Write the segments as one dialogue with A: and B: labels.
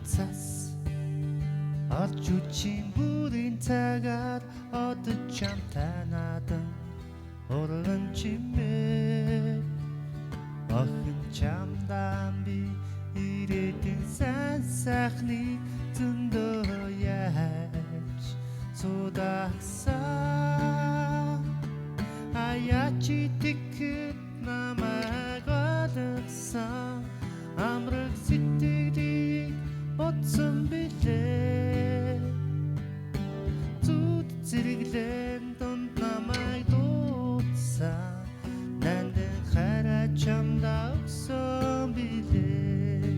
A: цас олж үчийн бүрийн цагаар одод чамтай надан уран чимээ охин чамдан би ирээдүйн сайн сайхныг зөндөө яаж судагсаа аяачи тэхэд намайг олгосон амраг сэтгэлийг бодсон билээ зүд зэрэглэн донд намайг дуудсан нандин хараа чамдаа өгсөн билээ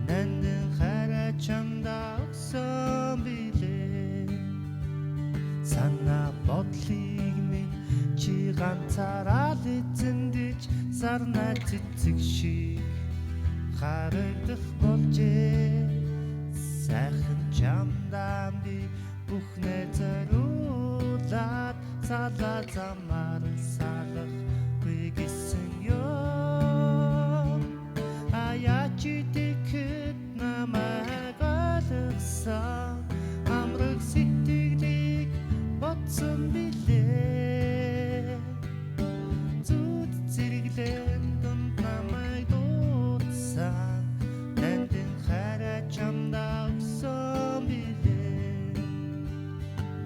A: нандин хараа чамдаа өгсөн билээ санаа бодлыг минь чи ганцаараа л эзэндэж сарнаа цэцэг шиг харагдах болжээ сайхан чамдаа би бүхнээ зориулаад салаа замаар салах гэсэн ёо аяачи тэхэд намайг олгосон амраг сэтгэлийг бодсон билээ зүд зэрэглэн донд намайг дуудсан нандин хараа чамдаа өгсөн билээ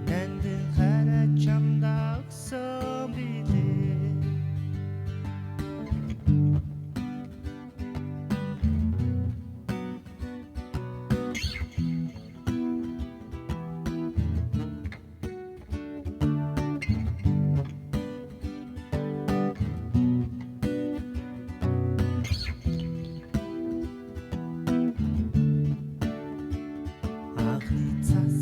A: нандин хараа чамдаа өгсөн билээ анхны цас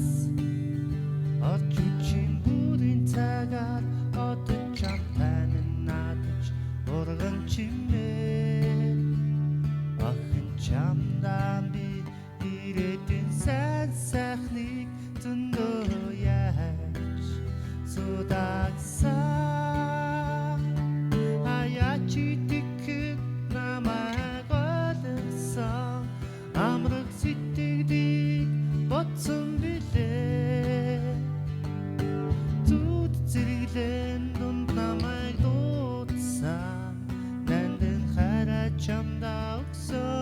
A: олж үчийн бүрийн цагаар одод чамтай надаж урган чимээ охин чамдаа би ирээдүйн сайн сайхныг зөндөө яаж судагсаа аяачи тэхэд намайг олгосон амраг сэтгэлийг бодсон билээ зүд зэрэглэн донд намайг дуудсан нандин хараа чамдаа өгсөн